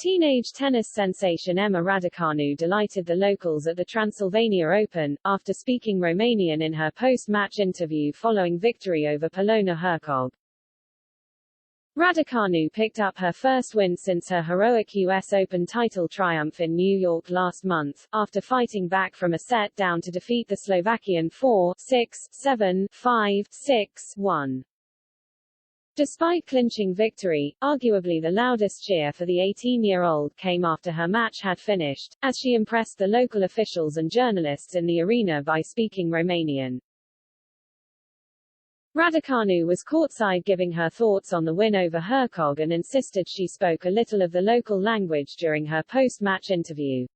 Teenage tennis sensation Emma Raducanu delighted the locals at the Transylvania Open, after speaking Romanian in her post-match interview following victory over Polona Hercog. Raducanu picked up her first win since her heroic U.S. Open title triumph in New York last month, after fighting back from a set down to defeat the Slovakian 4-6, 7-5, 6-1. Despite clinching victory, arguably the loudest cheer for the 18-year-old came after her match had finished, as she impressed the local officials and journalists in the arena by speaking Romanian. Raducanu was courtside giving her thoughts on the win over Hercog and insisted she spoke a little of the local language during her post-match interview.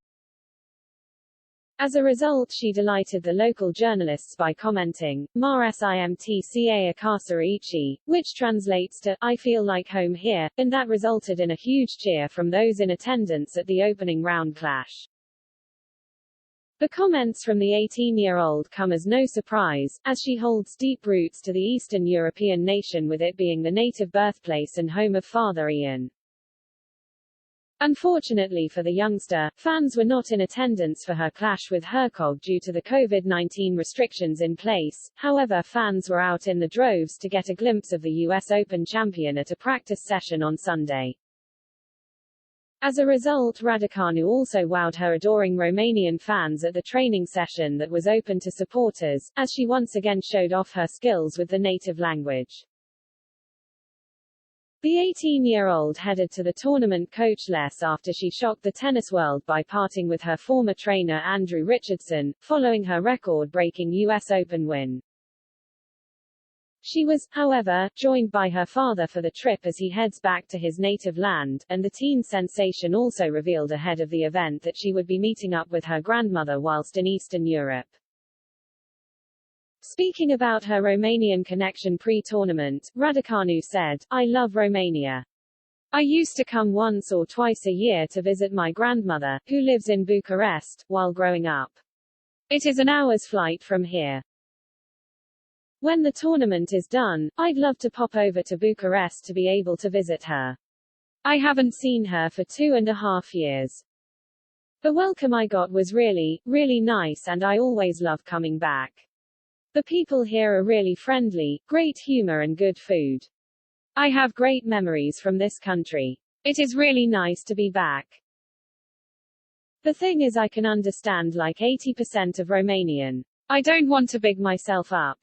As a result, she delighted the local journalists by commenting, "Ma simtca a casa ichi," which translates to, "I feel like home here," and that resulted in a huge cheer from those in attendance at the opening round clash. The comments from the 18-year-old come as no surprise, as she holds deep roots to the Eastern European nation, with it being the native birthplace and home of Father Ian. Unfortunately for the youngster, fans were not in attendance for her clash with Hercog due to the COVID-19 restrictions in place. However, fans were out in the droves to get a glimpse of the US Open champion at a practice session on Sunday. As a result, Raducanu also wowed her adoring Romanian fans at the training session that was open to supporters, as she once again showed off her skills with the native language. The 18-year-old headed to the tournament coachless after she shocked the tennis world by parting with her former trainer Andrew Richardson, following her record-breaking US Open win. She was, however, joined by her father for the trip as he heads back to his native land, and the teen sensation also revealed ahead of the event that she would be meeting up with her grandmother whilst in Eastern Europe. Speaking about her Romanian connection pre-tournament, Raducanu said, "I love Romania. I used to come once or twice a year to visit my grandmother, who lives in Bucharest, while growing up. It is an hour's flight from here. When the tournament is done, I'd love to pop over to Bucharest to be able to visit her. I haven't seen her for 2.5 years. The welcome I got was really, really nice and I always love coming back. The people here are really friendly, great humor and good food. I have great memories from this country. It is really nice to be back. The thing is I can understand like 80% of Romanian. I don't want to big myself up.